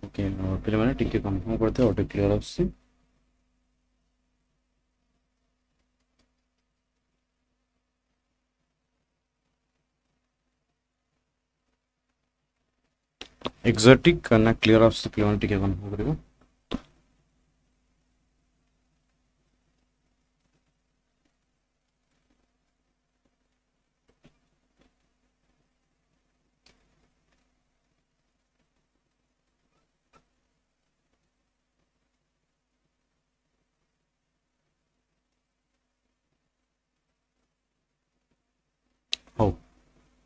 Okay पे मैंने टिके कंफर्म करते ऑटो क्लियर आसी एक्सोटिक ना क्लियर आसी पे मैंने टिके कंफर्म करिवो हो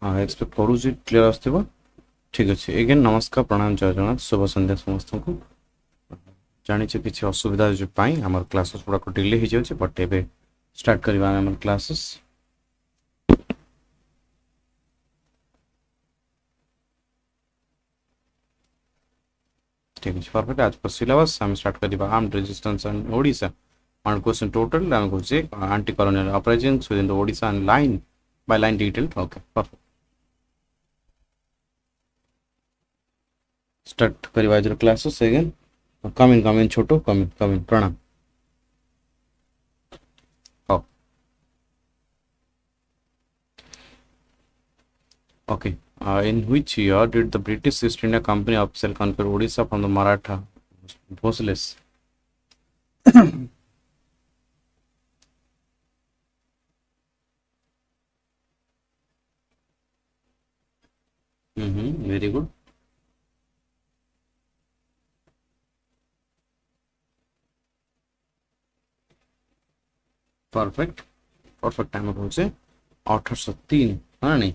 हाँ एक्सपेक्ट करू जी क्लियर आस्थिबो ठीक अच्छे एगेन नमस्कार प्रणाम जय जगन्नाथ शुभ संध्या समस्त को जानी किसी असुविधा जो पाई आम क्लासेस गुड़ाक डिले हो जाए बट एवं स्टार्ट करवा आम क्लासेस ठीक है परफेक्ट आज पर सिलेबस आम स्टार्ट करवा armed resistance and Odisha one question total आम कहे anti colonial uprisings with in the Odisha and line by line detailed okay perfect start करवा आज क्लासेस अगेन कमिंग छोटो कमिंग प्रणाम okay in which year did the British East India Company officially conquer Odisha from the Maratha Bhosles very good perfect time होचे 1803 हाँ नहीं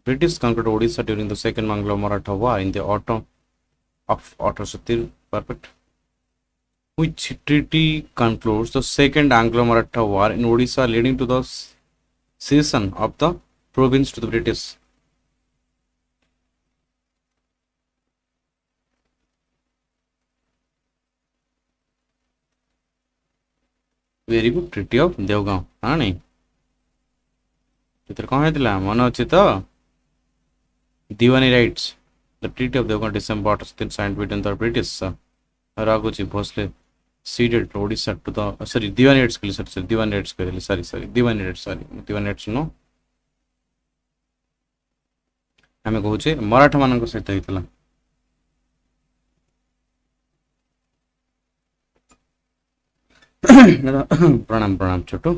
British conquered Odisha during the Second Anglo-Maratha War in the autumn of 1803 perfect which treaty concludes the Second Anglo-Maratha War in Odisha leading to the cession of the province to the British very good treaty of Devgaon हाँ नहीं चित्र कौन है मन अच्छे तो Diwani rights the treaty of Devgaon December 18 signed between the British Raghji Bhosle ceded Odisha to the sorry Diwani rights sorry Diwani rights sorry Diwani rights no आम कहे मराठा मान सहित होता प्रणाम प्रणाम छोटू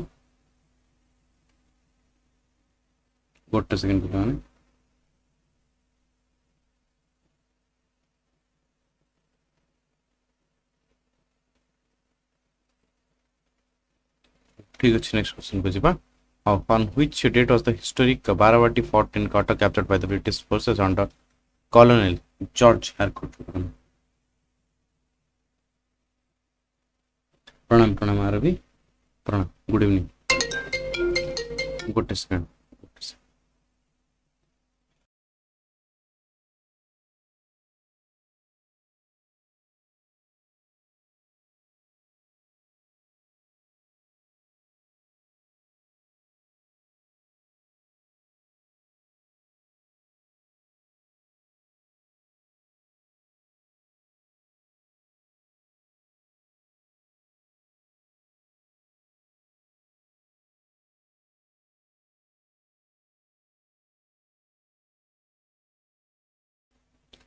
गोटे सेकेंड पे ठीक अच्छे नेक्स्ट क्वेश्चन को जीवा on which date was the historic Baravati fort in Kata captured by the British forces under Colonel George Harcourt प्रणाम आरबी प्रणाम गुड इवनिंग गोटे सेकेंड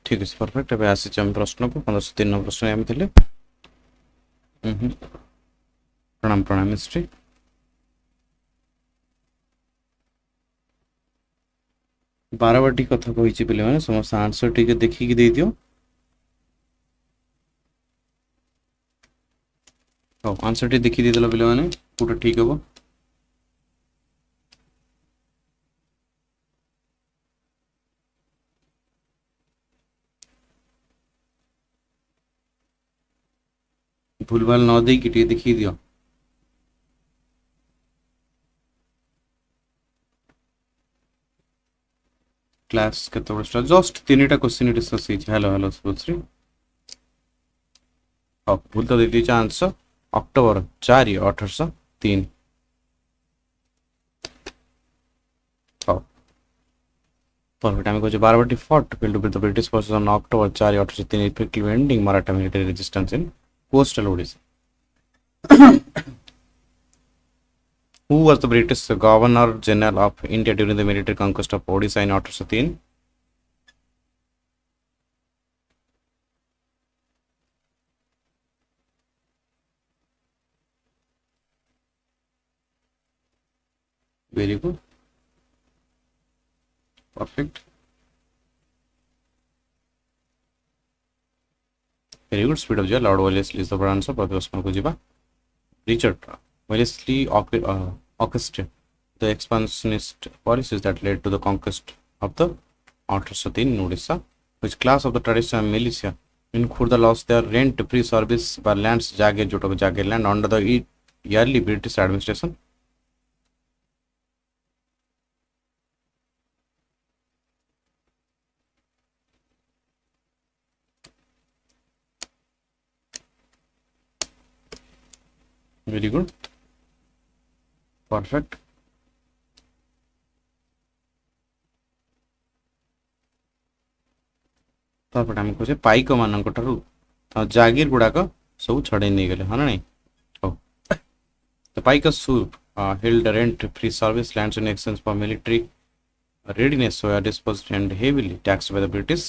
ठीक है परफेक्ट एवं आसी प्रश्न को 1503 प्रश्न आम थे प्रणाम प्रणाम हिस्ट्री बारवाटी कथा कही पे मैंने समस्त आंसर टी देखिकी दे दियो आंसर टी देखी देदेल पे मैंने पूरा ठीक हम भूल भाल न दे कि देखी दियो क्लास के जस्ट 3टा question discuss hello hello Shubhashree हाँ भूल तो दे दीजिए आंसर अक्टोबर 4 1803 हाँ Perfect. आम्ही कहोचे Barbati fought killed with the British forces on October 4 1803 effectively ending Maratha military resistance in coastal Odisha. Who was the British Governor General of India during the military conquest of Odisha in 1813? Very good. Perfect. Very good. Speed of Lord Wellesley is the right answer. Richard Wellesley orchestrated the expansionist policies that led to the conquest of the outer south in Odisha. Which class of the traditional militia in Khurda lost their rent-free service by lands Jagir land under the yearly British administration? Very good. Perfect. ତାପରେ ଆମେ କହୁଛେ ପାଇକ ମାନଙ୍କ ଠାରୁ ଜାଗିର ଗୁଡାକ ସବୁ ଛଡେଇ ନେଇଗଲେ ହଁ ନା ନାଇଁ ହଉ the Paikas who held rent free service lands in exchange for military readiness were disposed and heavily taxed by the British.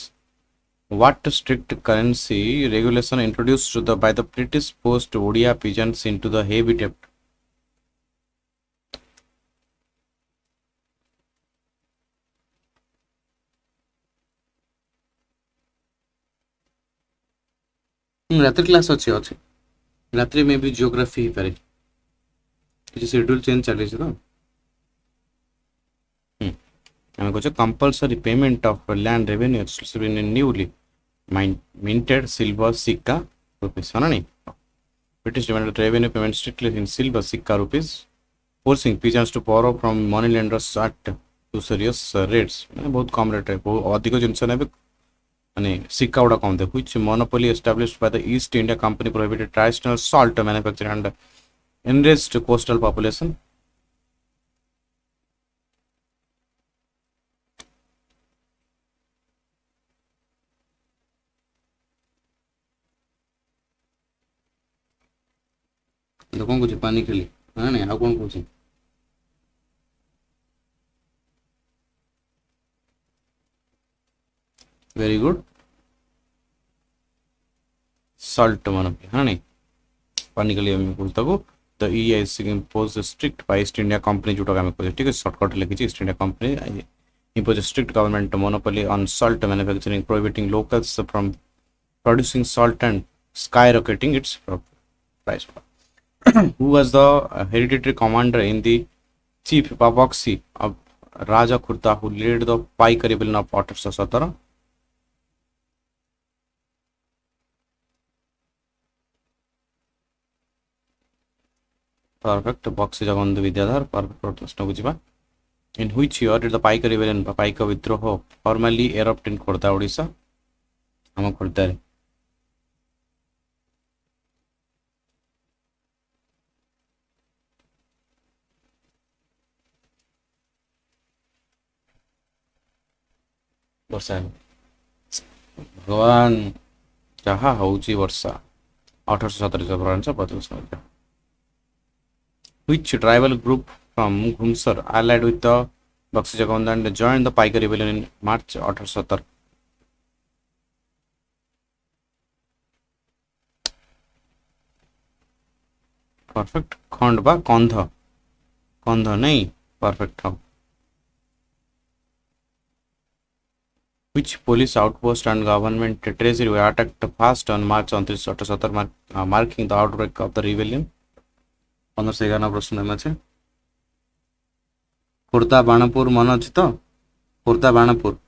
What strict currency regulation introduced by the British forced Odia peasants into the heavy debt? रात्रि class अच्छी अच्छी रात्रि में भी geography ही पारे किसी schedule change चले तो हमें कुछ compulsory payment of land revenue exclusive in newly minted silver sikka rupees है ना नहीं British demanded revenue payment strictly in silver sikka rupees forcing peasants to borrow from money lenders at usurious rates मैंने बहुत कम rate है बहुत अधिक जिनसे ने भी माने सिक्का उड़ा कम दे which monopoly established by the East India Company prohibited traditional salt manufacturing and enriched coastal population. कौन कौन पानी खेली हाँ नहीं कौन कौन वेरी गुड सॉल्ट मन हाँ नहीं पानी के लिए बोलता को the EIC imposed strict by East India Company जोटा हमें ठीक है शॉर्टकट लिखी East India Company imposed strict government monopoly on salt manufacturing prohibiting locals from producing salt and skyrocketing its price. Who was the hereditary commander in the chief Bakshi of Raja Khurda who led the Paika Rebellion of 1817? Perfect. Bakshi Jagabandhu Bidyadhar. Perfect. प्रश्न को जीवा. In which year did the Paika Rebellion Paika Vidrah formally erupt in Khurda, Odisha? हम खुर्दा रे वर्षा भगवान जहाँ होची वर्षा 1817 Which tribal group from Ghumsar allied with the Bakshi Jagabandhu and joined the Paika Rebellion in March 1817? Perfect. खंड बा कंध कंध नहीं perfect हो Which police outpost and government treasury were attacked first on March 29, marking the outbreak of the rebellion? 1511 प्रश्न में আছে खुर्दा बाणपुर मन अछि तो खुर्दा बाणपुर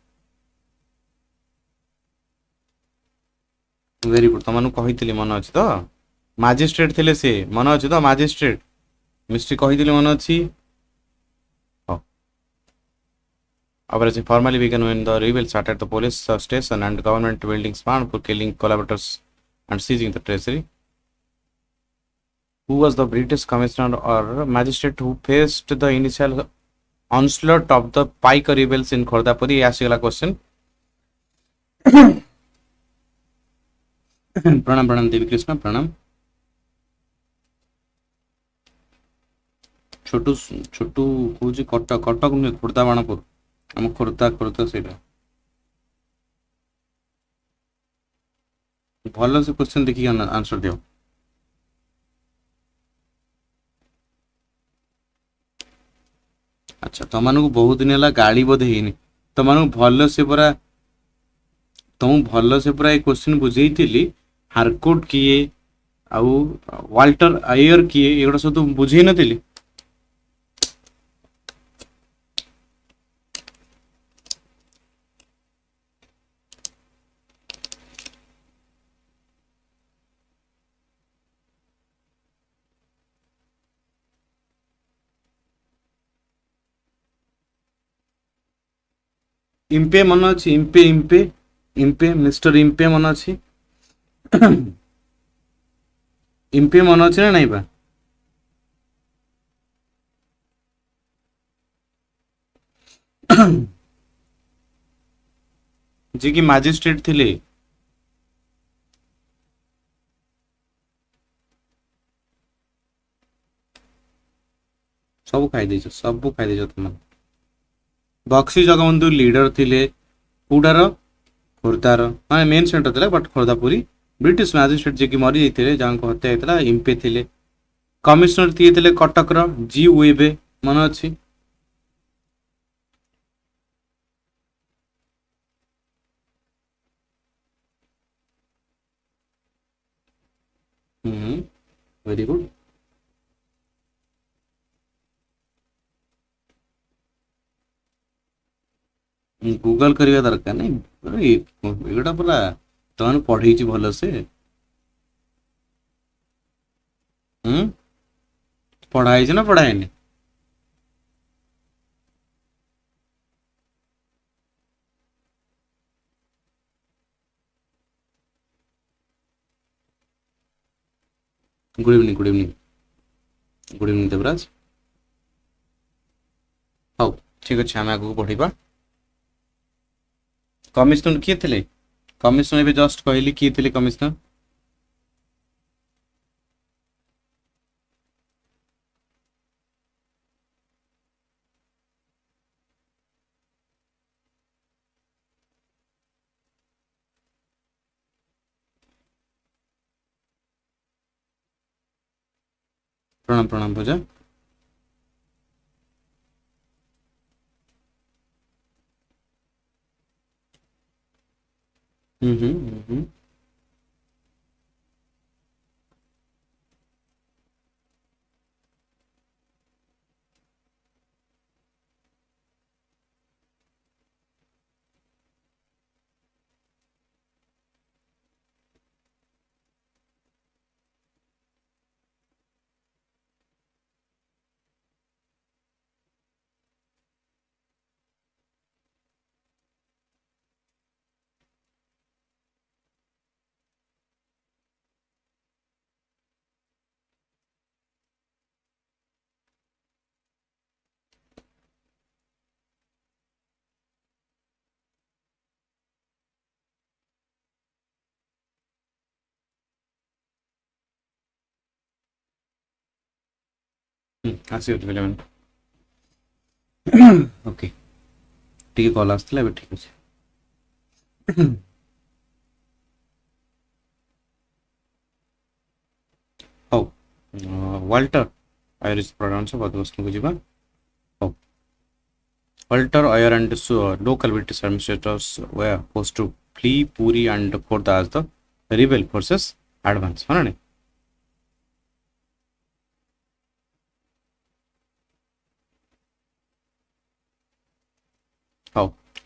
वेरी गुड तमनु कहितली मन अछि तो मैजिस्ट्रेट थिले से मन अछि तो मैजिस्ट्रेट मिस्ट्री कहितली मन अछि Uprising formally began when the rebels attacked the police station and government buildings for killing collaborators and seizing the treasury. Who was the British commissioner or magistrate who faced the initial onslaught of the Paika rebels in Khordha pari आसीगला question प्रणाम प्रणाम देवी कृष्ण प्रणाम छोटू छोटू कौच कटक कटक नुहे खोर्धा बाणपुर आम खोर्धा खोर्धा से भल से question देखिए आंसर दियो अच्छा तुम बहुत दिन है गाड़ी बोध है तुम भल से पूरा तुम भल से पूरा क्वेश्चन बुझे हारकोट किए आउ वाल्टर आयर किए एगुड़ा सब बुझे नी इम्पे मन अच्छी Impey Impey Impey mister Impey मन अच्छी इम्पे मन अच्छी ना नहीं बा जी की मैजिस्ट्रेट थिले सब खाई देछ तुम बक्सी जगबंधु लीडर थिले कूटार खोर्धार माने मेन सेंटर थिला बट खोर्धापुरी ब्रिटिश मैजिस्ट्रेट जे की मरी जाइथिले जांको हत्या हेतला इम्पे थिले कमिश्नर थिले कटक रो जी वेबे मन अछि वेरी गुड गूगल करवा दरकार नहीं एगुटा पूरा तुम पढ़े भल से पढ़ाई ना पढ़ाई good evening good evening good evening Devraj हाँ ठीक अच्छे आम आगे बढ़ा कमिश्नर किए थे कमिश्नर भी जस्ट कहली किए थे कमिश्नर प्रणाम प्रणाम पूजा हम्म आसी पे ओके ठीक कॉल आसला ठीक अच्छे हौ वाल्टर आयर इज प्रोनाउंस बहुत क्वेश्चन को जीवा हौ Walter Ewer and local British administrators were forced to flee Puri and Khordha as the rebel forces advance है ना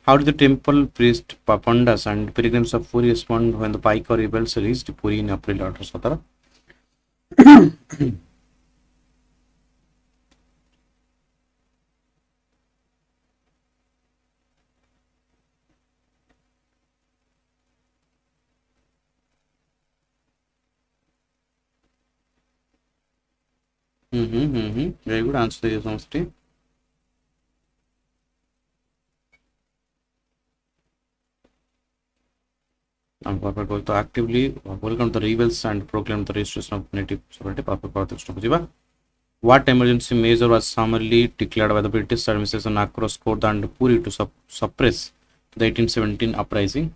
How did the temple priest Papandas and pilgrims of Puri respond when the Paika rebels reached Puri in April 1817? Very good answer, समझते I'm perfect going to actively welcome the rebels and proclaim the restoration of native sovereignty. Perfect. What emergency measure was summarily declared by the British administration across Khordha and Puri to suppress the 1817 uprising?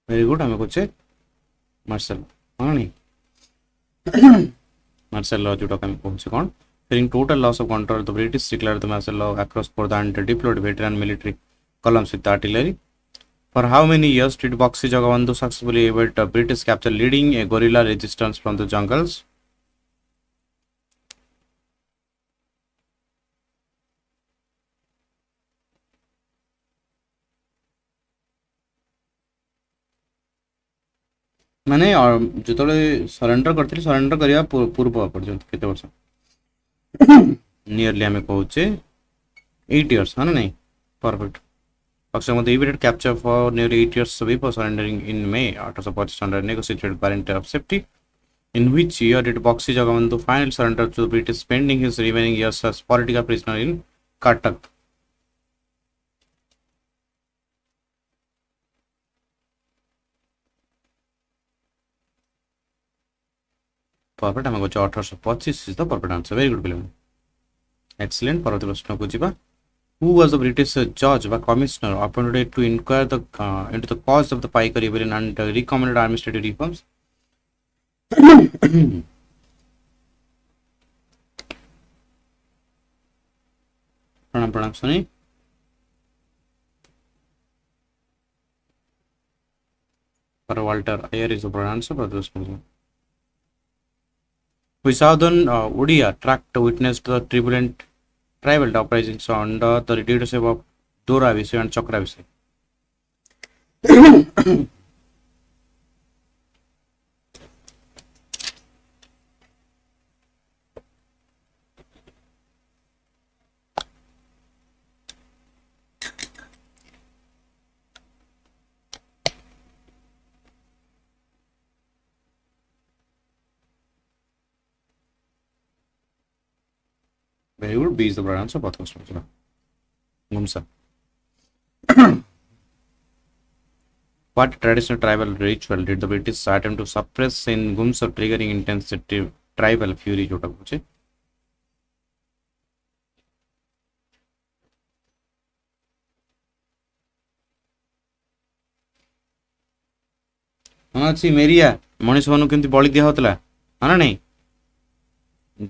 Very good. I'm going to check Marcel. Martial law जो talk पहुंचे कौन fearing total loss of control, the British declared the martial law across Khordha and deployed veteran military columns with artillery. For how many years did Bakshi Jagabandhu successfully evade the British capture, leading a guerrilla resistance from the jungles? माने जो surrender करते surrender करने पूर्व पर्यंत केते वर्ष nearly आम कहे 8 years हाँ ना perfect Pakistan evaded capture for nearly 8 years before surrendering in May 1825 under negotiated guarantee of safety. In which year did Bakshi Jagabandhu finally surrender to the British, spending his remaining years as political prisoner in Cuttack? Perfect. I'm going to 1825 is the perfect answer. Very good, William. Excellent. Parvati Prashna ko jiba. Who was the British judge or commissioner appointed to inquire into the cause of the Paika Rebellion and recommended administrative reforms? Pranam Sunny. For Walter Ayer is the correct answer. Which southern Odia tract witnessed the turbulent tribal uprisings under the leadership of Dora Bisoi and Chakra Bisoi? Very good. B is the right answer. Ghumsar. What traditional tribal ritual did the British attempt to suppress in Ghumsar, triggering intensive tribal fury? मेरिया मनीष मान के बलि दिया होता है ना नहीं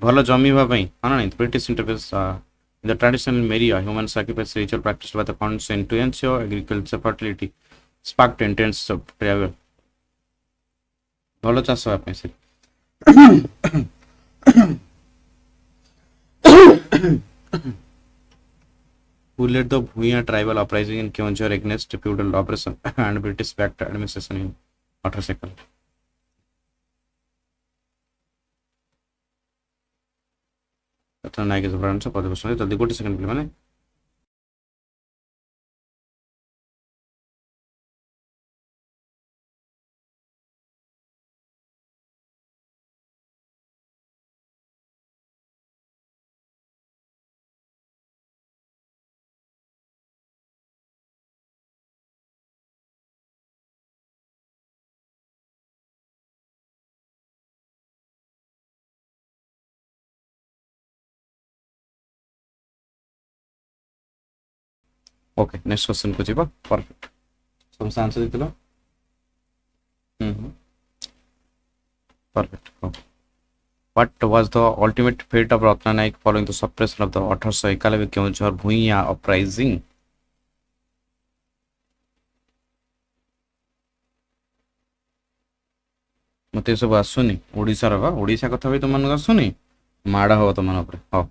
भल जमी हाँ British interference in the traditional media, human sacrifice ritual practiced by the consent to ensure agriculture fertility sparked intense travel. भल चाष से who led the Bhuyan tribal uprising in Ghumsar against feudal oppression and British backed administration in Ottersecond? Ratna Naik is the answer. The good second film. Okay, next question को जीवा. Perfect. So answer देते लो. Perfect. Okay. What was the ultimate fate of Ratna Naik following the suppression of the 1891 Ghumsar Bhuyan uprising? मते सब आसुनी ओडिसा रा ओडिसा कथा भी तुम आसुनी माड़ा हो तुम हाँ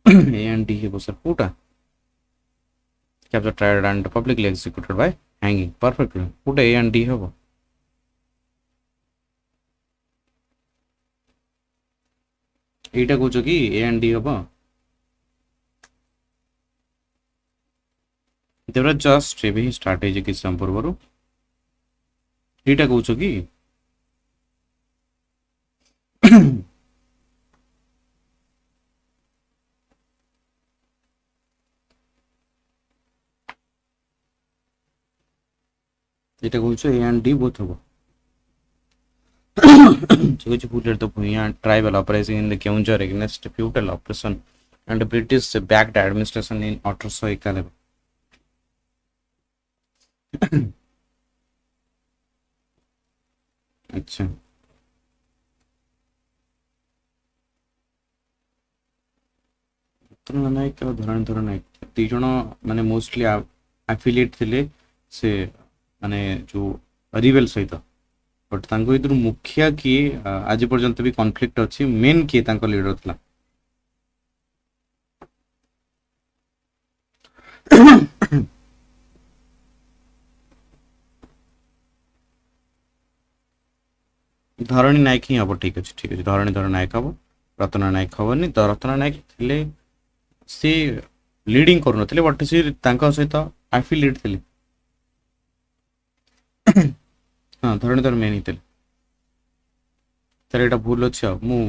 ए एंड डी हे सर पुटा captured, tried and publicly executed by hanging. Perfect. Put A and D have. एटा कौच कि ए एंड डी हम देवरा जस्ट एबे स्टार्ट हे जे कि सम पूर्वरु एटा कौच कि এটা কହୁଛ A and D both হব ঠিক আছে put the Bhuyan tribal uprising in the Ghumsar against feudal oppression and British backed administration in 1891 আচ্ছা ରତ୍ନ ନାୟକ ଆଉ ଧରଣୀଧର ନାୟକ ଦି ଜଣ ମାନେ ମୋଷ୍ଟଲି ଆଫିଲିଏଟ୍ ଥିଲେ ସେ ମାନେ ଯୋଉ ରିବେଲ ସହିତ ବଟ୍ ତାଙ୍କ ଭିତରୁ ମୁଖିଆ କିଏ ଆଜି ପର୍ଯ୍ୟନ୍ତ ବି କନଫ୍ଲିକ୍ଟ ଅଛି ମେନ୍ କିଏ ତାଙ୍କ ଲିଡର ଥିଲା ଧରଣୀ ନାୟକ ହିଁ ହବ ଠିକ ଅଛି ଧରଣୀଧର ନାୟକ ହବ ରତ୍ନ ନାୟକ ହବନି ତ ରତ୍ନ ନାୟକ ଥିଲେ ସେ লিডিং କରୁନଥିଲେ ବଟ୍ ସେ ତାଙ୍କ ସହିତ ଆଫିଲିଏଟ୍ ଥିଲେ ହଁ ଧରଣୀଧର ମେନ୍ ହିଁ ଥିଲେ ତାର ଏଇଟା ଭୁଲ ଅଛି ଆଉ ମୁଁ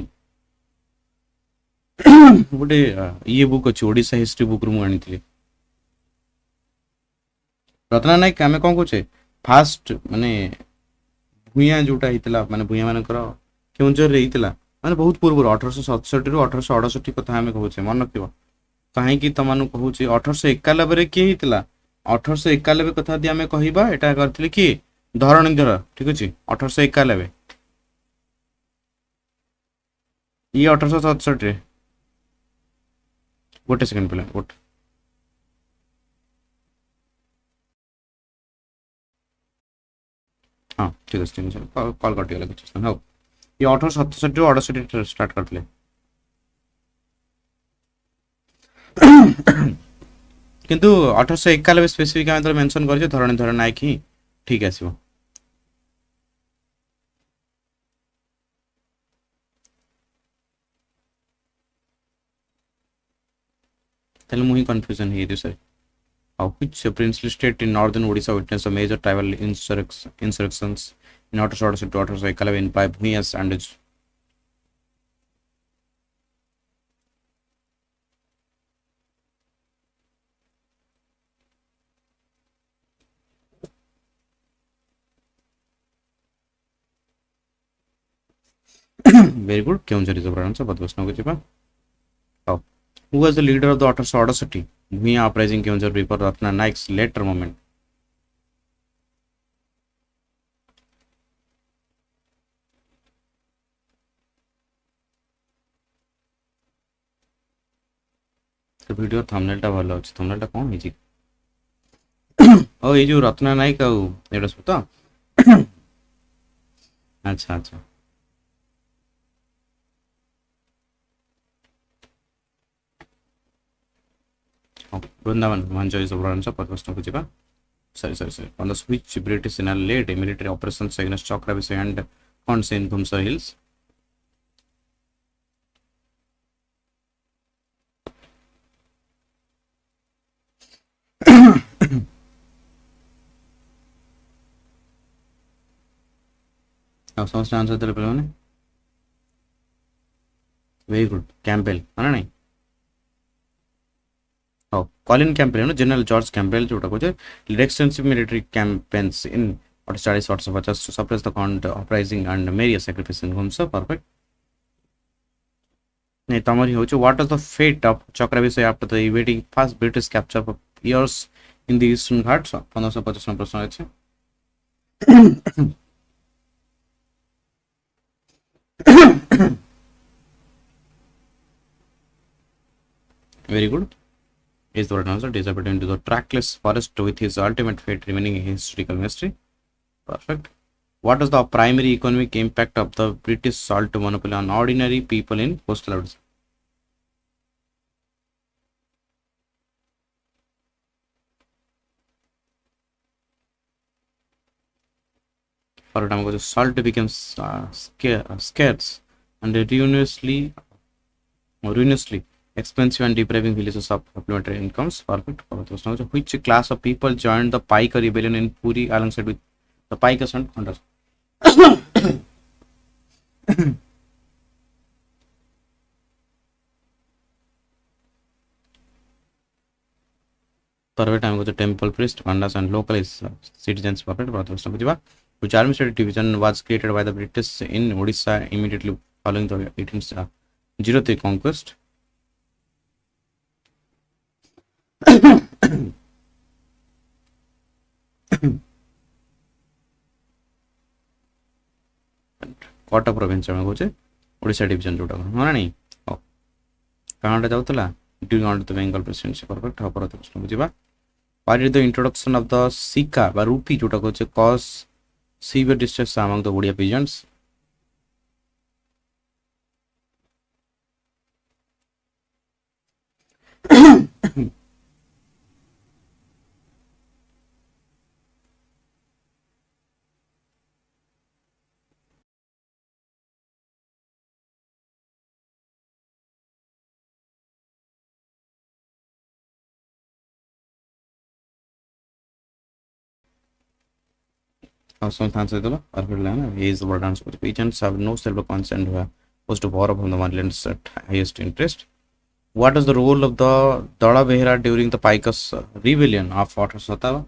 ଗୋଟେ ଇଏ ବୁକ୍ ଅଛି ଓଡ଼ିଶା ହିଷ୍ଟ୍ରି ବୁକ୍ରୁ ମୁଁ ଆଣିଥିଲି ରତ୍ନା ନାୟକ ଆମେ କ'ଣ କହୁଛେ ଫାଷ୍ଟ ମାନେ ଭୂୟାଁ ଯୋଉଟା ହେଇଥିଲା ମାନେ ଭୂୟାଁ ମାନଙ୍କର କେଉଁଝରରେ ହେଇଥିଲା ମାନେ ବହୁତ ପୂର୍ବରୁ 1867ରୁ 1868 କଥା ଆମେ କହୁଛେ ମନେ ରଖିବ କାହିଁକି ତମାନଙ୍କୁ କହୁଛି 1891ରେ କିଏ ହେଇଥିଲା 1891 କଥା ଯଦି ଆମେ କହିବା ଏଇଟା କରିଥିଲେ କିଏ ଧରଣୀଧର ଠିକ ଅଛି 1891 ଇଏ 1867ରେ ଗୋଟେ ସେକେଣ୍ଡ ପିଲା ଗୋଟେ ହଁ ଠିକ ଅଛି କଲ୍ କଟିଗଲା କିଛି ହଉ ଇଏ 1867ରୁ 68 ଷ୍ଟାର୍ଟ କରିଥିଲେ କିନ୍ତୁ 1891 ସ୍ପେସିଫିକ ଆମେ ତ ମେନସନ କରିଛେ ଧରଣୀଧର ନାୟକ ହିଁ ଠିକ ଆସିବ ତାହେଲେ ମୁଁ ହିଁ କନଫ୍ୟୁଜନ ହେଇଯାଇଛି sir which princely state in northern Odisha witnessed a major tribal insurrections in 1868 to 1891 by Bhuyan and very good Ghumsar is the right answer but was no good who was the leader of the 1868 Bhuyan uprising Ghumsar before Ratna Naik's later moment video থাম্বনেলটা ভালো আছে থাম্বনেলটা কোন ହେଇଛି ও এই যে রত্না নায়ক ଆଉ এটা সব তো আচ্ছা আচ্ছা Vrindavan Manjo is the answer but was no kujiba sorry on the which British Senator led military operations against Chakra Bisoi and Khons in Ghumsar hills ଆଉ ସମସ୍ତେ ଆନ୍ସର ଦେଲେ ପିଲାମାନେ ଭେରି ଗୁଡ୍ କ୍ୟାମ୍ପବେଲ ମାନେ ନାଇଁ ହଉ Colin Campbell general George Campbell ଯୋଉଟା କହୁଛେ led extensive military campaigns in 1840-1850 to suppress the Khond uprising and many sacrifices in Ghumsar perfect नहीं तमरी होचे what was the fate of Chakra Bisoi after the evading first British capture of years in the Eastern Ghats 1550 प्रश्न আছে very good is the right answer disappeared into the trackless forest with his ultimate fate remaining a historical mystery perfect what was the primary economic impact of the British salt monopoly on ordinary people in coastal Odisha for a time ago salt becomes scarce and ruinously expensive and depriving villages of supplementary incomes perfect which class of people joined the Paika Rebellion in Puri alongside with the Paikas and Khondas Perfect time goes temple priest, pandas and local citizens. Perfect. Which administrative division was created by the British in Odisha immediately following the 1803 conquest? Kota province Odisha division जोटा हाँ नहीं कहाँ जाऊला during the Bengal presidency. Perfect. Why did the introduction of the Sika or rupee जोटा cause severe distress among the Odia peasants? Some answer the he is the word answer. Peasants have no self-consent who are supposed to borrow from the moneylenders at highest interest. What is the role of the Dada Behra during the Paika's rebellion of Fort Satava?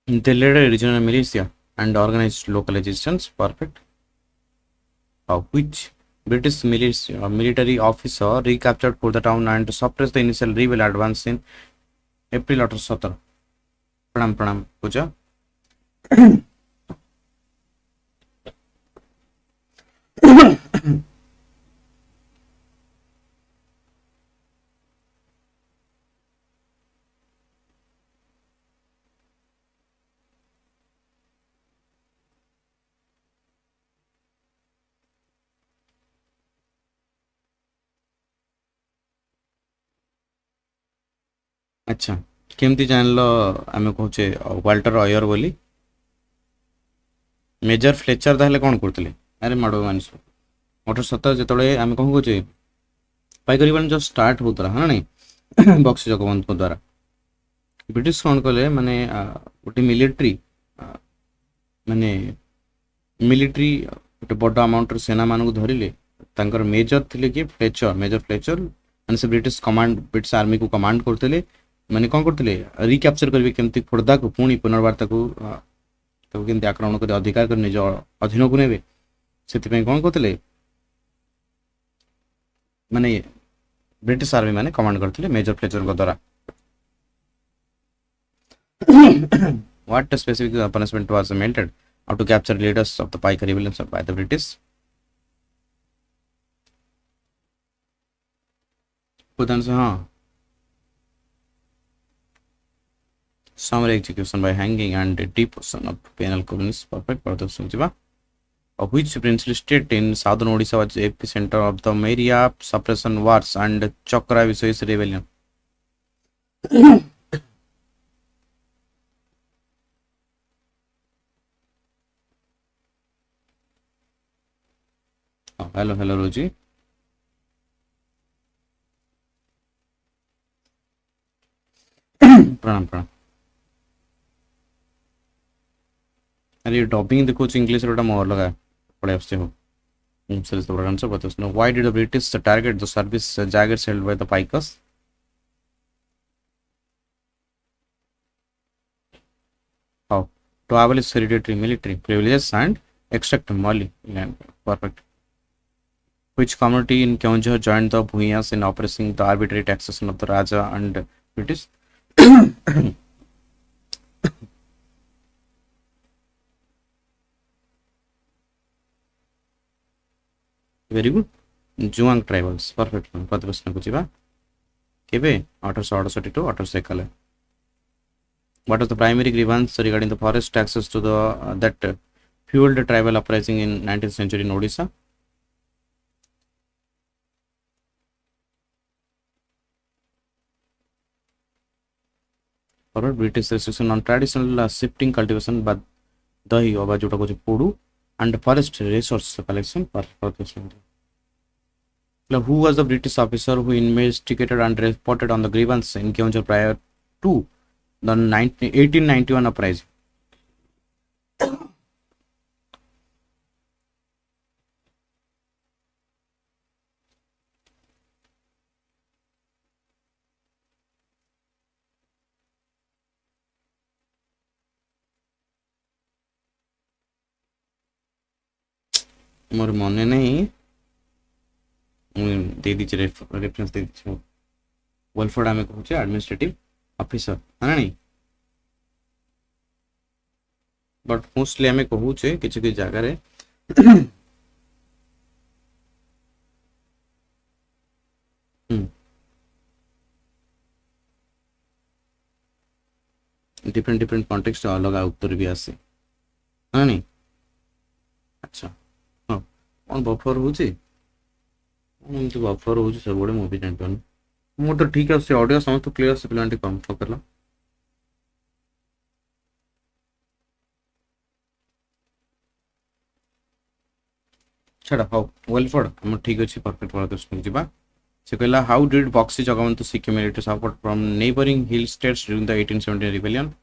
They led a regional militia and organized local resistance. Perfect. Which British military officer recaptured for the town and suppressed the initial rebel advance in April 1817? Pranam Puja. अच्छा केमती जानल आम कहे Walter Iyer बोली major Fletcher ताहले कौन करते अरे माड़ मानस 1817 जो आम कौन कहे पाइका रेबेलियन जो स्टार्ट होता हाँ नहीं बक्सी जगबंधु द्वारा ब्रिटिश कौन कले माने गोटे मिलिट्री माने मिलिट्री गोटे बड़ अमाउंट सेना मानक धरिले तांकर मेजर थिले कि फ्लेचर मेजर फ्लेचर माने से ब्रिटिश कमांड ब्रिटिश आर्मी को कमांड करते माने कौन करते रिक्याप्चर करेंगे केमती खोर्धा को पुणी पुनर्वार केमती आक्रमण कर अधिकार कर निज अधीन को ने से कौन करते माने ब्रिटिश आर्मी माने कमांड करते मेजर फ्लेचर द्वारा what specific punishment was meted out to capture leaders of the Paika Rebellion by the British? हाँ summary execution by hanging and deportation of penal colonies. Perfect. Which princely state in southern Odisha was the epicenter of the Maurya suppression wars and Chakra Bisoi rebellion? Hello Roji. प्रणाम अरे topping देखो English रोटा मोर लगा पड़े आपसे हो sir इस दौरान आंसर बताओ no why did the British target the service jagirs held by the Paikas? How to abolish hereditary military privileges and extract Mali land. Perfect. Which community in Ghumsar joined the Bhuyan in oppressing the arbitrary taxation of the Raja and British? Very good. Juang tribals. Perfect. Pati प्रश्न को जीवा केबे 1868 to 1861. What was the primary grievance regarding the forest taxes to the that fueled the tribal uprising in 19th century in Odisha? Or British restriction on traditional shifting cultivation but dahi oba jota ko podu and forest resource collection. Who was the British officer who investigated and reported on the grievance in Ghumsar prior to the 1891 uprising. मोर मन नहीं दे दीजिए reference दे दीजिए welfare आम कहूँ administrative officer है नहीं but mostly आम कहूँ किसी किसी जगार डिफरेंट डिफरेंट कॉन्टेक्स्ट अलग उत्तर भी आसे है नहीं अच्छा हाँ कौन बफर हो बफर हो सब गुड़े मुझे जानपार मोर तो ठीक है ऑडियो समस्त क्लीयर से पे कम कर छाड़ हाँ वेलफेयर आम ठीक अच्छे परफेक्ट वाला क्वेश्चन जावा से कहला how did Bakshi Jagabandhu secure military support from neighbouring hill states during the 1870 rebellion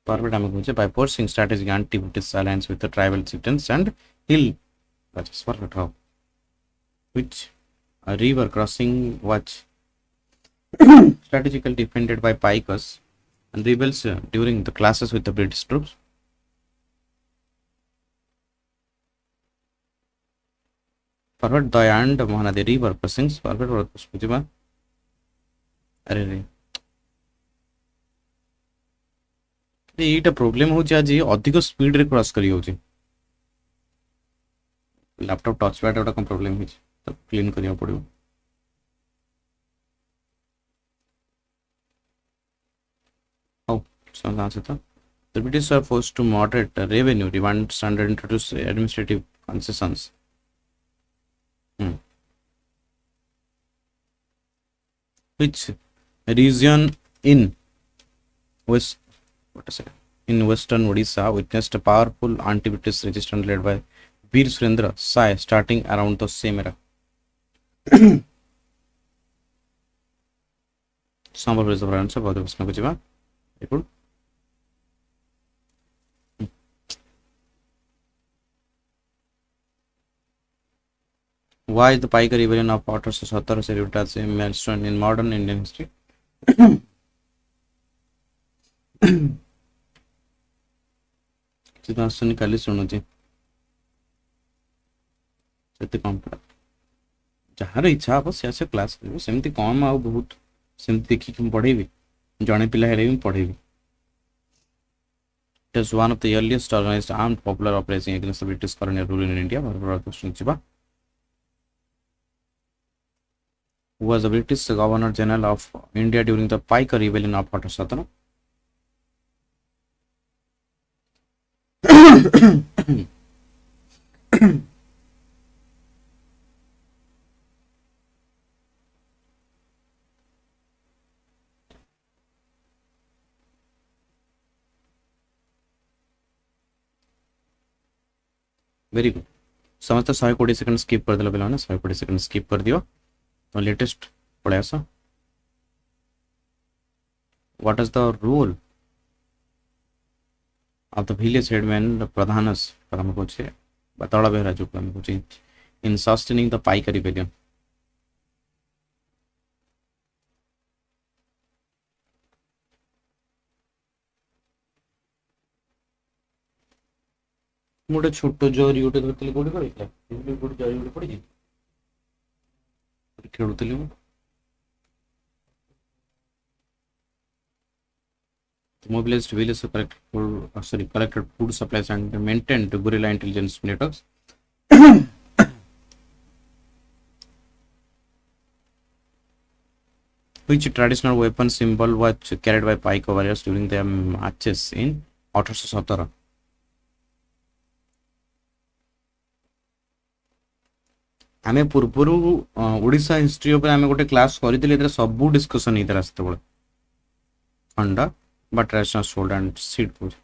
perfect आम कहूँ by pursuing strategic anti-British alliance with the tribal chieftains and hill rajas perfect how which a river crossing was strategically defended by Paikas and rebels during the clashes with the British troops. Perfect the and Mahanadi river crossings perfect अरे रे एटा problem हो अधिक speed रे cross करी हो laptop touch pad गोटा कौन problem हो क्लीन करिया पड़ो हाउ तो the British were forced to moderate revenue demands and introduce administrative concessions. Which region in West in western Odisha witnessed a powerful anti-British resistance led by Veer Surendra Sai starting around the same era? Sample is the answer for the question. Why is the Paika Rebellion of 1817 celebrated as a milestone in modern Indian history? काली शुणुची जार इच्छा हम से class सेमती कम आ बहुत सेमती देखिए पढ़ेबी जड़े पिला भी पढ़ेबी It is one of the earliest organized armed popular uprising against the British colonial rule in India. Who was the British Governor General of India during the Paika Rebellion of 1817? Very good समस्त 120 second skip कर दिल पे 120 second skip कर दियो तो latest पढ़े आस what is the role of the village headman pradhans आम कहे तला बेहरा जो आम कहे in sustaining the Paika rebellion गोटे छोट जरी गोटे धरती कौटी पड़ी गोटे जरी गोटे पड़ी खेलुली mobilized villages to collected food supplies and maintained guerrilla intelligence networks. Which traditional weapon symbol was carried by Paika warriors during their marches in 1817? आमे पूर्वर ओडिशा हिस्ट्री ऊपर आमे गोटे क्लास करथिले सब डिस्कशन होता खंडा but traditional sword and seed food.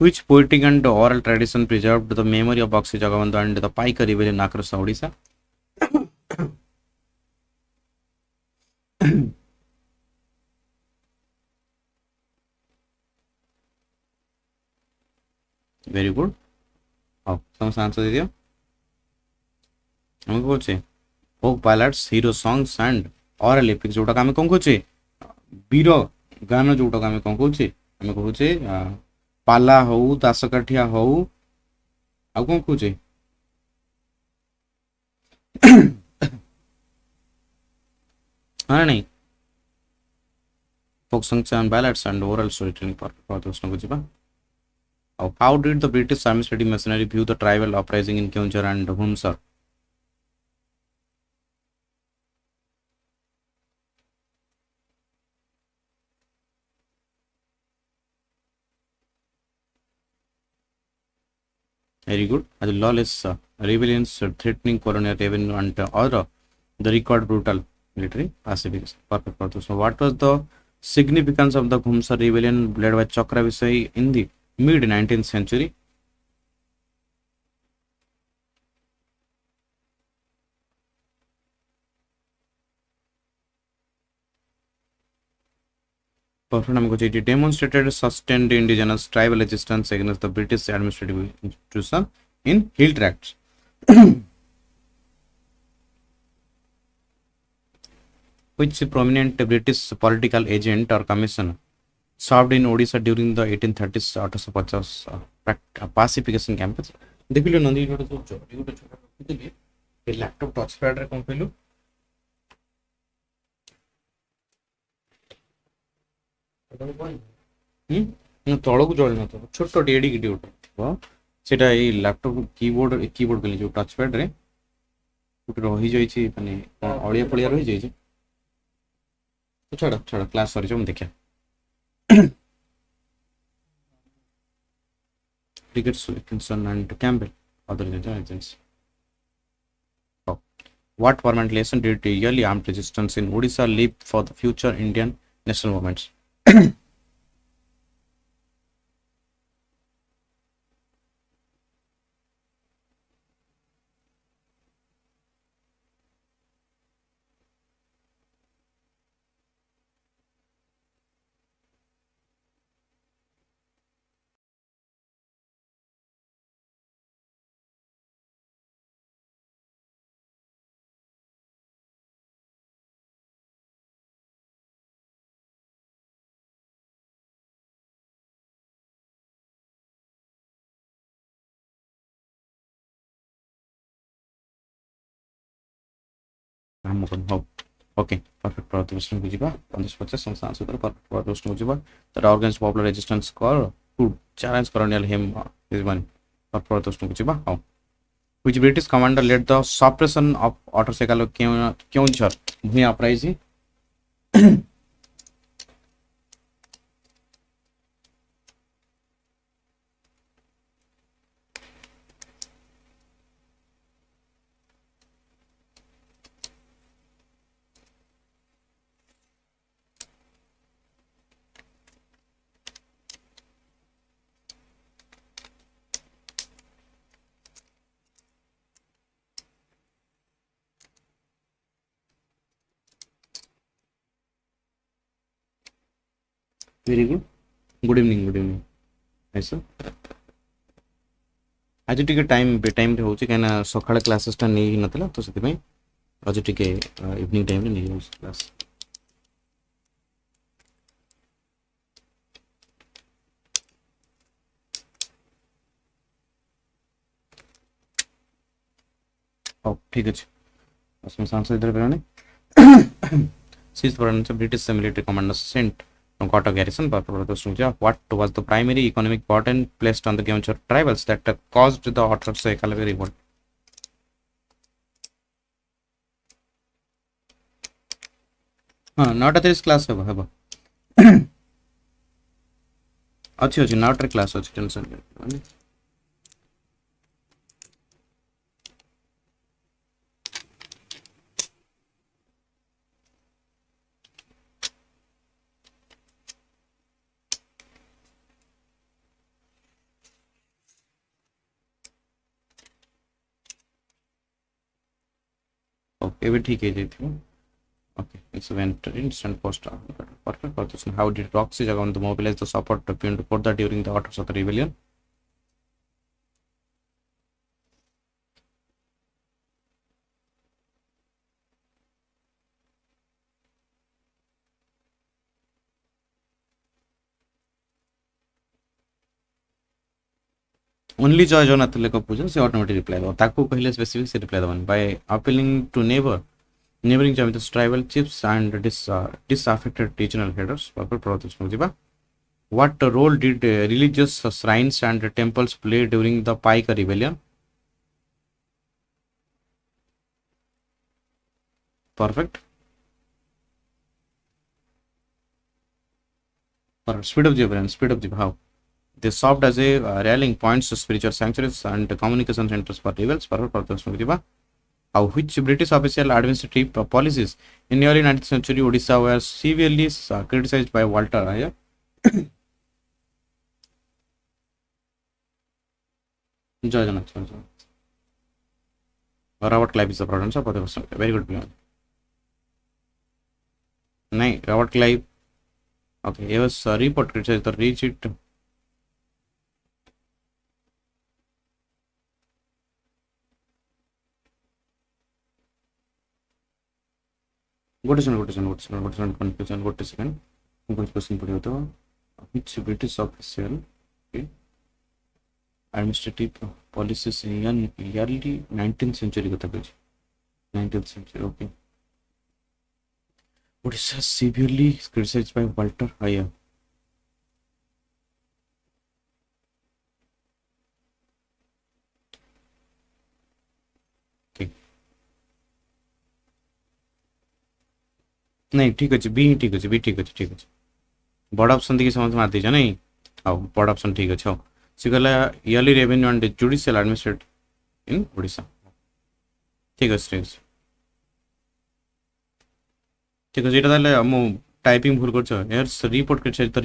Which poetic and oral tradition preserved the memory of Bakshi Jagabandhu and the Paika Rebellion across Odisha? Very good. Oh, some answer दे दिया हमको कौन folk ballads, hero songs and oral epics जोटा का हमें कौन कौन वीर गान जोटा का हमें कौन कौन हमें कौन पाला हो दासकाठिया हो आ कौन कौन हाँ नहीं folk songs and ballads and oral storytelling for those को जीवा. How did the British administrative machinery view the tribal uprising in Ghumsar and Ghumsar? Very good. As lawless rebellions threatening colonial revenue and other the record brutal military pacifics. Perfect. So, what was the significance of the Ghumsar rebellion led by Chakra Bisoi in the mid 19th century? Perfect. It demonstrated sustained indigenous tribal resistance against the British administrative institution in hill tracts. Which prominent British political agent or commissioner served in Odisha during the 1830s 1850 pacification campaigns? देखिलो Nandi जोड़े तो जोड़ी जोड़े छोटा रखिले ये laptop touch pad रे कोन कहलु तळକୁ जोड़ी न तो छोटो टेडी किटी उठो सेटा ए लैपटॉप कीबोर्ड कहली जो टच पैड रे उठ रही जाई छी माने अळिया पळिया रही जाई छी तो छाड़ क्लास सरी जो देखिया Brigadier Wilkinson and Campbell, other agents. Oh. What permanent lesson did yearly armed resistance in Odisha leave for the future Indian national movements? Okay, perfect. Production on this process, some answer perfect production that organized popular resistance called to challenge colonial him is one production how which British commander led the suppression of Ottersekalo Kyonchar Bhuyan uprising. Very good. Good evening. Yes, sir. आज टिके time time रे होची काना सकाळ classes ता नै नतला तो सेति पई आज टिके इवनिंग टाइम रे नै होस क्लास ओ ठीक अछि असम सांसद इधर बेराने seize for British military commanders sent from Kota garrison what was the primary economic burden placed on the Ghumsar tribals that caused the Ottersekalo revolt? Not at this class heba अच्छी not a class अच्छी tension ଏବେ ଠିକ୍ ହେଇଯାଇଥିବ। Okay, it's went instant post. Perfect for this. How did Bakshi Jagabandhu mobilize the support to Bhuyan for that during the Otter Rebellion? Only Joy Jonathan Leko Puja, she automatically replied. Taku Kahila specific, she replied one by appealing to neighboring Jamitas tribal chiefs and disaffected regional headers. Perfect for this. What role did religious shrines and temples play during the Paika Rebellion? Perfect. Speed of the brain, speed of the how. They served as a rallying points to spiritual sanctuaries and communication centers for rebels. Perfect for this. How which British official administrative policies in the early 19th century Odisha were severely criticized by Walter Raya? Joy Jonathan. Robert Clive is the province of the very good plan. No, Robert Clive. Okay, he was report criticized the reach it. What is confusion? What is second? Question put which British official administrative policies in early 19th century 19th century, okay. What is severely criticized by Walter Raya? Okay. नहीं ठीक अच्छे B ठीक अच्छे B ठीक अच्छे बड़ option देखिए समझ मार दीजिए नहीं हाँ बड़ ऑप्शन ठीक अच्छे हाँ सी कहला early revenue and judicial administrate in Odisha ठीक अच्छे ठीक अच्छे ये ताले मु टाइपिंग भूल कर हेयर्स रिपोर्ट कर the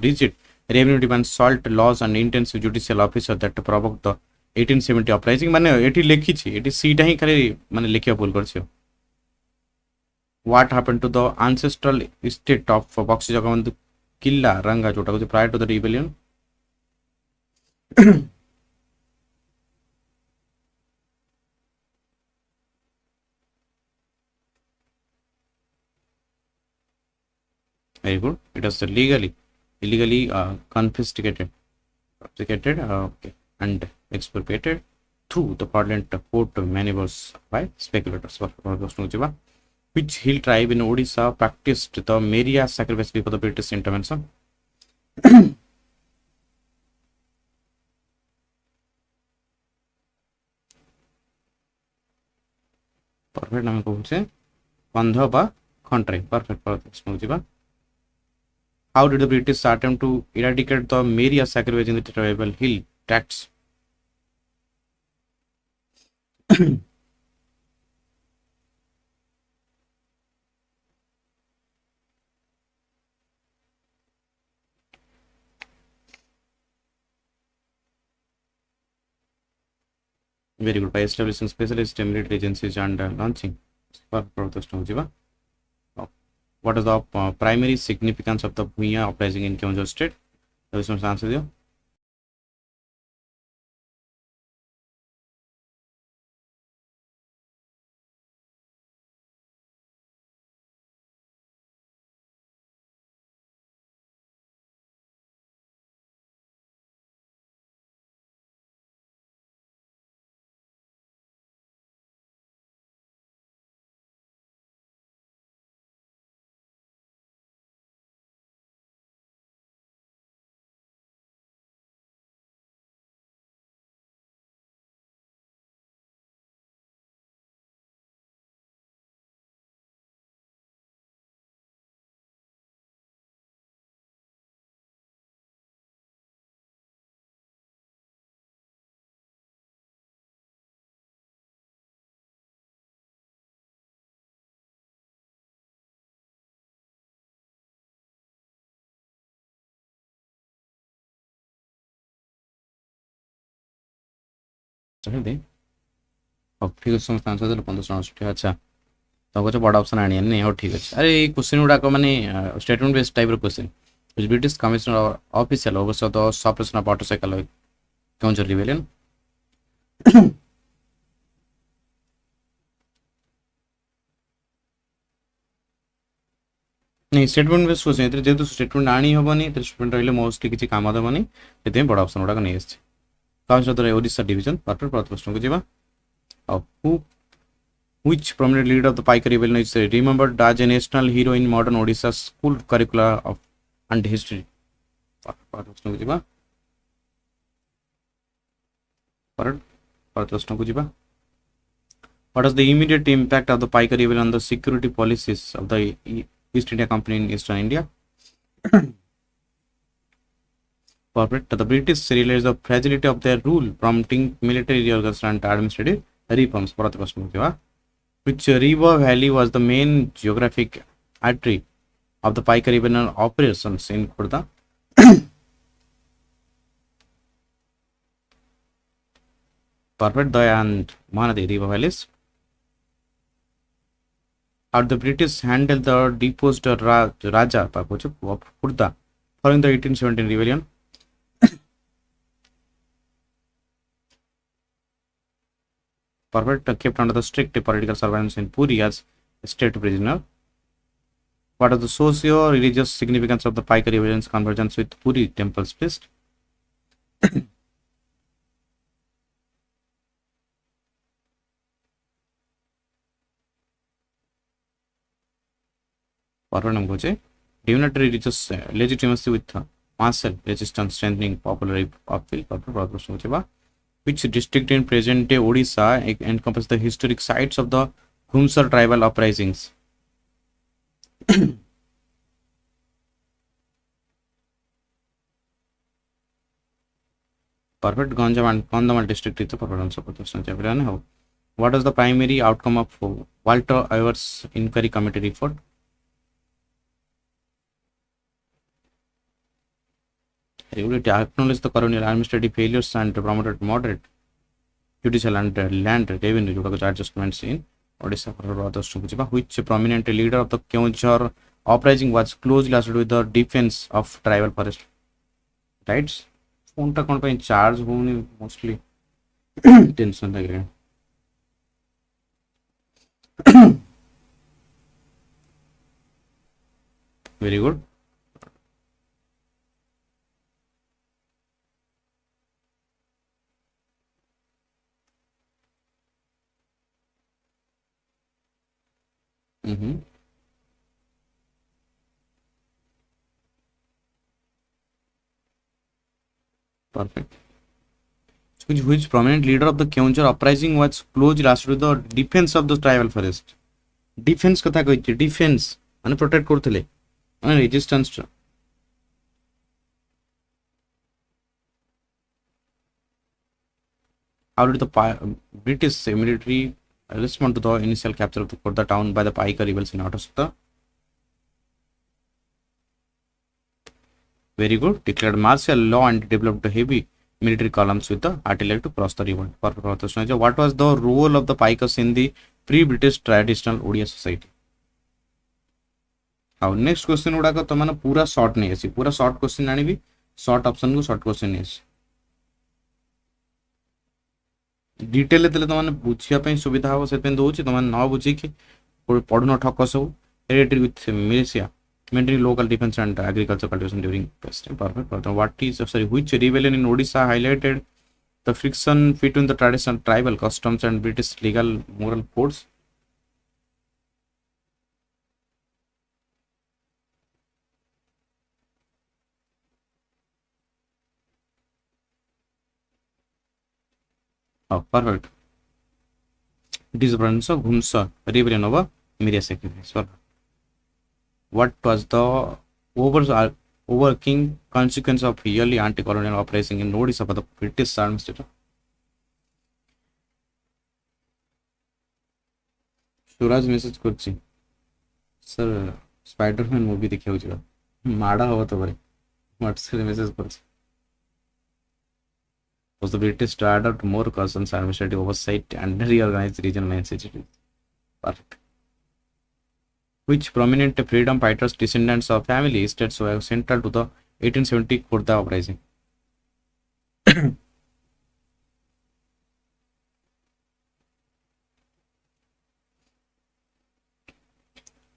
rigid revenue demand salt laws and intensive judicial officer that provoke the 1870 uprising माने एटी लिखी छी एटी सीटा ही खाली माने लिखिया भूल कर what happened to the ancestral estate of Bakshi Jagabandhu Killa Ranga Chota prior to the rebellion? Very good. It was illegally confiscated, okay, and expropriated through the parliament court maneuvers by speculators. Which hill tribe in Odisha practiced the Maria sacrifice before the British intervention? Perfect. I will say Kandha ba Khantrai. Perfect. Perfect. How did the British attempt to eradicate the Maria sacrifice in the tribal hill tracts? Very good. By establishing specialist military agencies and launching. What is the primary significance of the Bhuyan uprising in Ghumsar state? This one answer you. ठीक है समस्त answer देले 15 अच्छा तो कौच बड़ option आनी नहीं हो ठीक अच्छे अरे क्वेश्चन गुड़ाक माने statement based type question British commissioner official oversaw the suppression of motorcycle counter rebellion नहीं स्टेटमेंट बेस्ड क्वेश्चन जेहेतु स्टेटमेंट आनी हेनी स्टेटमेंट रही मोस्टली किसी काम देवनी से बड़ ऑप्शन गुड़ाक नहीं आसी कमिशनर ओडिशा डिवीजन परफेक्ट प्रथम प्रश्न को जावा who which prominent leader of the Paika Rebellion is remembered as a national hero in modern Odisha school curricula of and history what is the immediate impact of the Paika Rebellion on the security policies of the East India Company in Eastern India? Perfect. The British realized the fragility of their rule, prompting military reorganization and administrative reforms. Which river valley was the main geographic artery of the Paika Rebellion operations in Khurda? Perfect. The and Mahanadi river valleys. How the British handled the deposed Raja of Khurda following the 1817 rebellion? Perfect. Kept under the strict political surveillance in Puri as a state prisoner. What is the socio-religious significance of the Paika Rebellion's convergence with Puri temple split? Unit religious legitimacy with martial resistance strengthening popular appeal. Which district in present-day Odisha encompasses the historic sites of the Ghumsar tribal uprisings? Perfect. Ganjam and Kandhamal district is the perfect answer for this question. What is the primary outcome of Walter Ayers inquiry committee report? Regularity acknowledged the colonial administrative failures and promoted moderate judicial and land revenue adjustments in Odisha. Which prominent leader of the Ghumsar uprising was closely associated with the defense of tribal forest rights? Phone ta kon pain charge hone mostly tension lagre. Very good. Perfect. Which prominent leader of the Ghumsar uprising was closely associated with the defense of the tribal forest? Defense कथा कही defense माने protect करते माने resistance. How did the British military respond to the initial capture of the Khurda town by the Paika rebels in Odisha? Very good. Declared martial law and developed heavy military columns with the artillery to cross the river. What was the role of the Paikas in the pre-British traditional Odia society? Now next question गुड़ाक तो मैंने पूरा short नहीं आसी पूरा short question आनी भी short option को short question नहीं आसी डिटेल देले तो मैंने बुझिया पे सुविधा हो से पे दोची तो मैंने न बुझी कि पढुन ठक सब heritage with militia maintaining local defense and agriculture cultivation during pest. Perfect. What is which rebellion in Odisha highlighted the friction between the traditional tribal customs and British legal moral codes? Oh, perfect. It is the presence of Ghumsar rebellion over Miria sacrifice. What was the overarching consequence of yearly anti-colonial uprising in Odisha for the British administrator? Suraj message करछि sir Spiderman movie देखियो छ माडा हो तो भाई WhatsApp message करछि was the British to adopt more customs administrative oversight and reorganize regional CTET? Perfect. which prominent freedom fighters descendants of family estates were central to the 1870 Khurda uprising?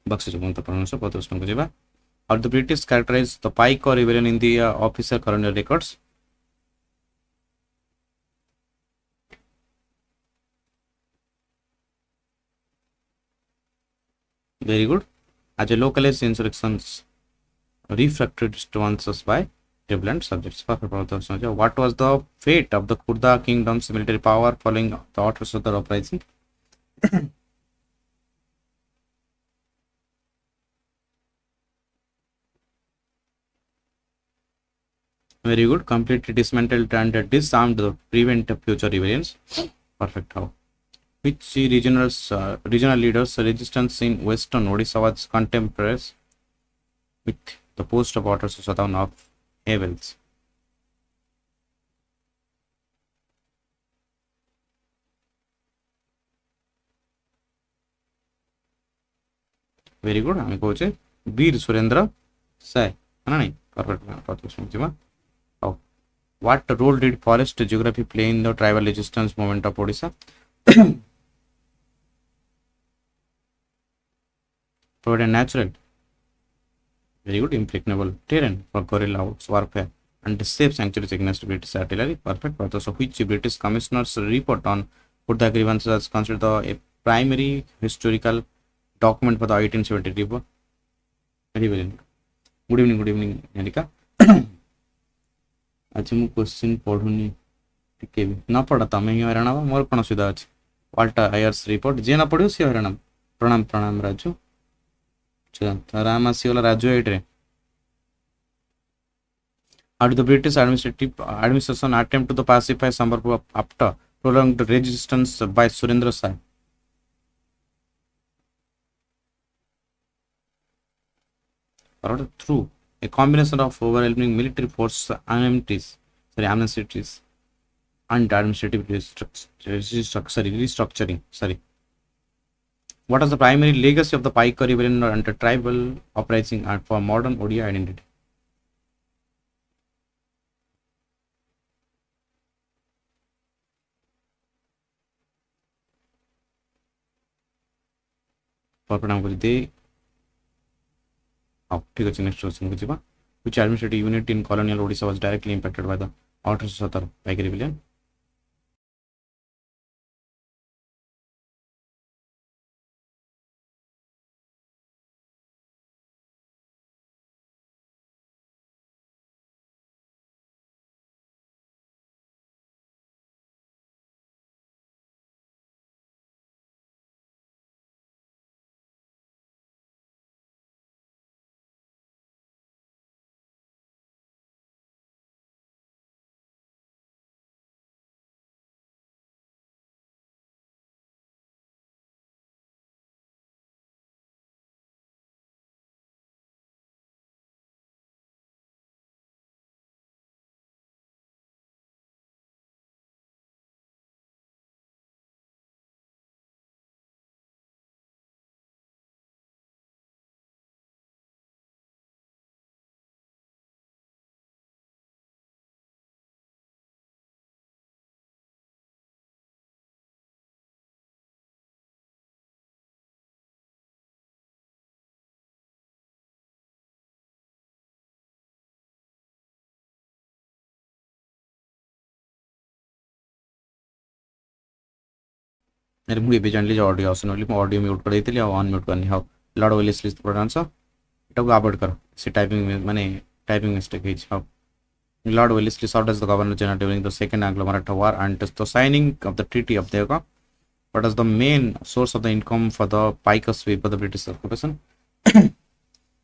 Bakshi Jagabandhu pronounce प्रश्न को जिबा How the British characterized the Paika Rebellion in the official colonial records? Very good. As a localized insurrections refracted responses by rebellion subjects. What was the fate of the Khurda kingdom's military power following the Odisha uprising? Very good. Completely dismantled and disarmed to prevent future rebellions. Perfect. How? Which regional leaders' resistance in Western Odisha was contemporaries with the post of Odisha town of OAVS? Very good. I am going to Veer Surendra Sai. Perfect. Oh. What role did forest geography play in the tribal resistance movement of Odisha? Provide a natural, very good, impregnable terrain for guerrilla warfare and safe sanctuaries against British artillery. Perfect. So, which British commissioner's report on Khurda grievances is considered a primary historical document for the 1870 rebellion? Good evening, Yanika. आज मु question पढ़ुनी टिके भी न पढ़ा तमे ही हराना मोर कोन सुविधा अछि Walter Aires report जे न पढ़ियो से हराना प्रणाम राजू चल Ram आसीगला Raju एट्रे how did the British administration attempt to pacify Sambhalpur after prolonged resistance by Surendra Sai? Through a combination of overwhelming military force amnesties and administrative restructuring. What is the primary legacy of the Paika Rebellion and the tribal uprising and for modern Odia identity? Next question. Which administrative unit in colonial Odisha was directly impacted by the Odisha Paika Rebellion? मुझे भी जानली जो audio आसन वाली audio mute कर देती है on mute करनी how Lord Willis list पर आंसर इटा को अवॉइड करो से टाइपिंग में माने टाइपिंग मिस्टेक है how Lord Wellesley served as the Governor General during the Second Anglo-Maratha War and the signing of the Treaty of Deoga. What is the main source of the income for the Paika sweep of the British occupation?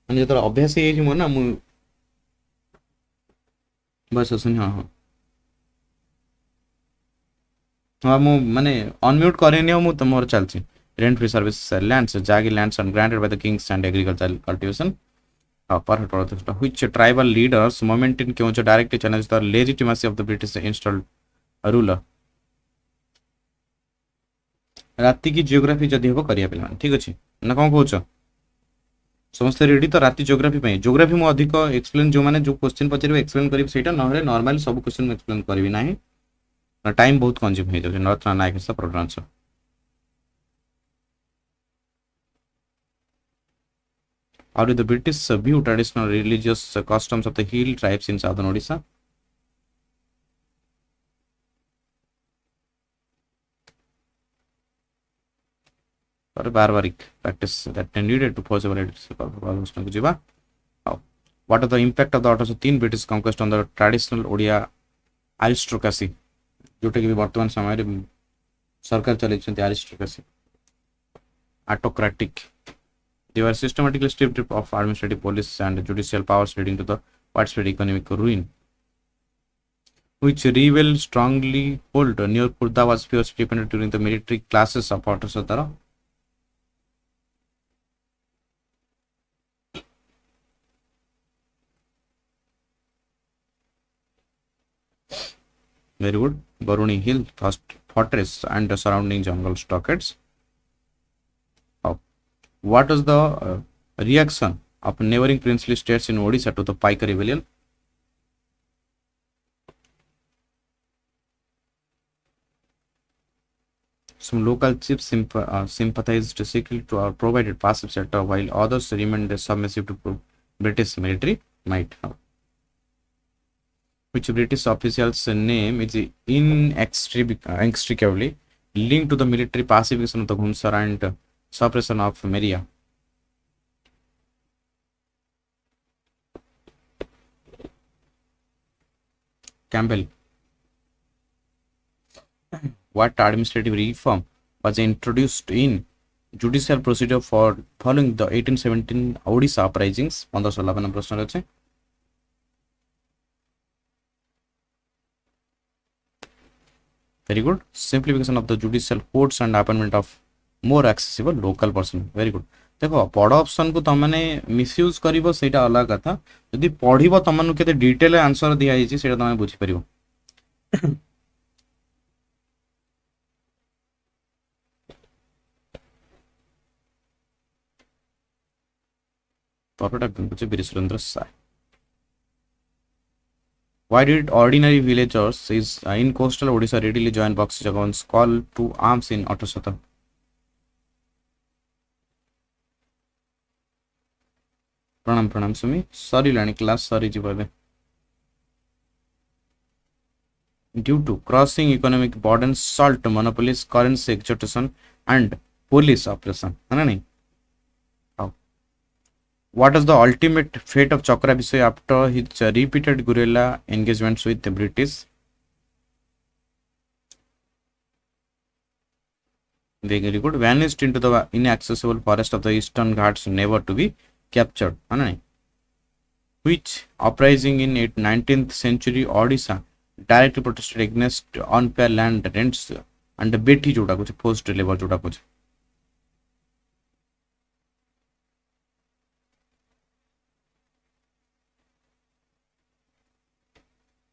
And ये तो अभ्यास ही है ना मु बस सुन हाँ हाँ मु माने अनम्यूट करेनी हो मु तो मोर चलची rent free service lands jagi lands and granted by the kings and agricultural cultivation. Perfect. Which tribal leaders movement in Kyoncho directly challenged the legitimacy of the British installed ruler? राति की geography जदि हम करिया पिला ठीक अछि ना कोन कहउछ समस्त रेडी तो राति ज्योग्राफी पे ज्योग्राफी मु अधिक एक्सप्लेन जो माने जो क्वेश्चन पचारे एक्सप्लेन करी सेटा नहले नॉर्मली सब क्वेश्चन एक्सप्लेन करबी नाही टाइम बहुत कंज्यूम हे जाय Ratna Naik is the proper answer how did the British view traditional religious customs of the hill tribes in southern Odisha or barbaric practice that needed to possible leadership what are the impact of the 1803 British conquest on the traditional Odia aristocracy जोटा कि वर्तमान समय रे सरकार चलेछन्ते aristocracy autocratic they were systematically stripped of administrative police and judicial powers leading to the widespread economic ruin which rebel strongly hold near Purda was fiercely dependent during the military classes of 1817 very good Baruni Hill fortress and the surrounding jungle stockades what was the reaction of neighboring princely states in Odisha to the Paika Rebellion some local chiefs sympathized secretly to or provided passive shelter while others remained submissive to British military might which British officials name is inextricably linked to the military pacification of the Ghumsar and suppression of Meria. Campbell. What administrative reform was introduced in judicial procedure for following the 1817 Odisha Uprisings? 1511 प्रश्न अछि very good simplification of the judicial courts and appointment of more accessible local person very good देखो पढ़ option को तमने misuse करिवो सेटा अलग कथा यदि पढ़िबो तमनु केते डिटेल आंसर दिया हिची सेटा तमे बुझि परिबो परफेक्ट बुझे बिरेश्वरेंद्र Sai Why did ordinary villagers in coastal Odisha readily join Bakshi Jagabandhu's call to arms in 1817? Pranam Sumi. Sorry, Lani class. Sorry, Jibabe. Due to crossing economic burdens, salt monopolies, currency extortion, and police oppression. What is the ultimate fate of Chakra Bisoi after his repeated guerrilla engagements with the British? Very good. Vanished into the inaccessible forest of the Eastern Ghats, never to be captured. Which uprising in 19th century Odisha directly protested against unfair land rents and Betty जोटा कुछ forced labor जोटा कुछ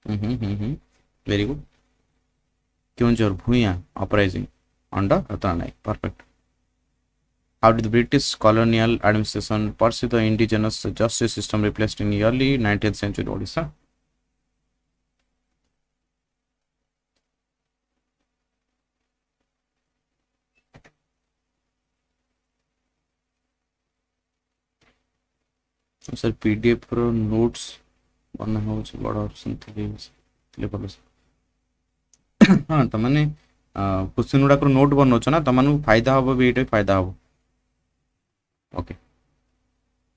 very good Kyonjor Bhuyan uprising under Ratna Naik perfect how did the British colonial administration pursue the indigenous justice system replaced in early 19th century Odisha sir PDF pro notes बना हो बड़ा option थे भल हाँ तमने question गुड़ा note बनाऊछ ना तमनु फायदा हम भी फायदा हम ओके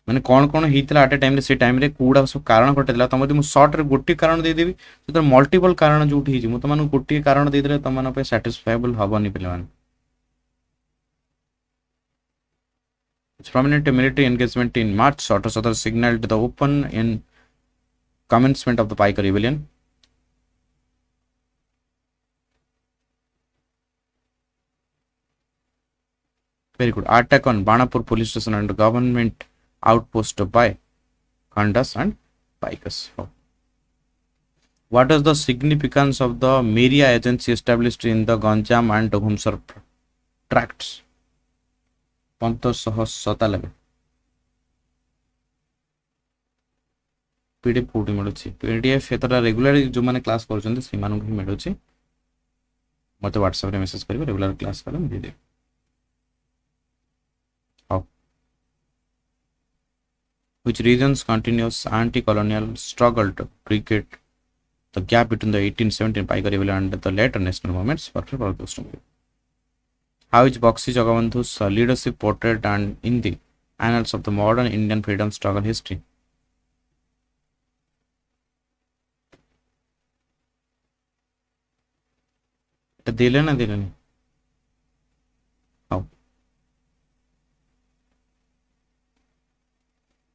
मैंने कौन कौन होता एट ए टाइम से टाइम रे कूड़ा सब कारण घटेला तुम यदि सर्ट रे गोटे कारण देदेवी तो मल्टीपल कारण जो तुम गोटे कारण देदे तुम साटिस्फाएबल हेनी पे prominent military engagement in March 1817 signaled the open in commencement of the Paika Rebellion. Very good. Attack on Banapur police station and government outpost by Khandas and Paikas. What is the significance of the Meria agency established in the Ganjam and Ghumsar tracts? 1597 PDF कोटी मिलूँ PDF एतटा regular जो मैंने class कर मिलूँ मत WhatsApp रे message करेंगे regular class करें मुझे हाँ which regions continues anti-colonial struggle to create the gap between the 1817 Paika Rebellion and the later national movements. Perfect for question. How is Bakshi Jagabandhu's leadership portrayed and in the annals of the modern Indian freedom struggle history? दिले ना दिले नहीं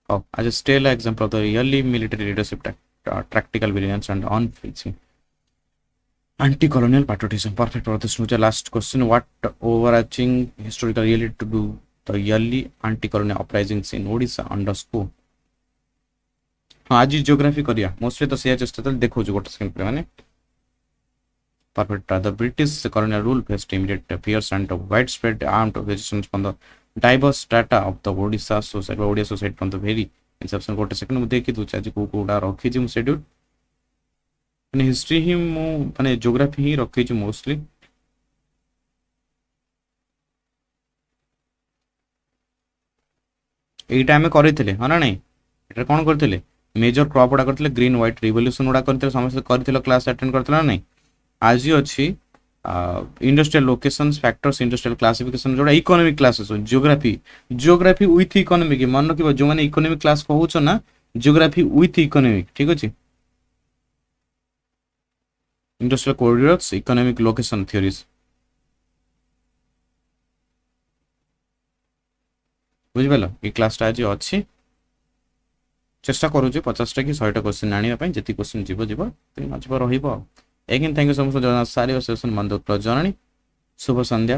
how as a stellar example of the early military leadership tactical brilliance and unflinching anti-colonial patriotism. Perfect for this last question. What overarching historical reality to do the early anti-colonial uprisings in Odisha underscore? हाँ आज geography करिया mostly तो से चेष्टा देखो गोटे second पे माने perfect the British colonial rule faced immediate fears and widespread armed resistance from the diverse strata of the Odisha society Odia society from the very inception. गोटे सेकेंड मुझे देखी दूसरे आज कोड़ा रखी जी शेड्यूल माने हिस्ट्री ही मु माने ज्योग्राफी ही रखी जी मोस्टली एटा हमें करथिले हा ना नहीं एटा कोन करथिले मेजर क्रॉप गुडा करथिले ग्रीन व्हाइट रिवोल्यूशन गुडा करथिले समस्त करथिले क्लास अटेंड करथिले ना नहीं आज अच्छी industrial locations factors industrial classification जोड़ा economic classes geography geography with economic मन रखिबो जो माने इकोनॉमिक क्लास कहउछ ना जियोग्राफी विथ इकोनॉमिक ठीक अछि industrial corridors economic location theories बुझिबेला ई क्लास टा आज अछि चेष्टा करू जे 50 टा कि 100 टा क्वेश्चन आनिया पई जति क्वेश्चन जीवो जीवो ते नजब रहिबो again thank you so much for joining us सारी सेशन मंद प्रजननी शुभ संध्या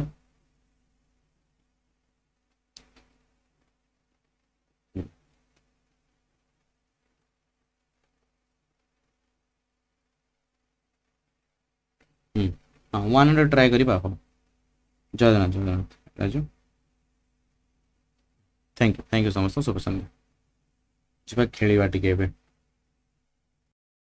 हाँ 100 ट्राई करी बाप जय Jagannath Raju thank you so much शुभ संध्या जी खेलिबा टिके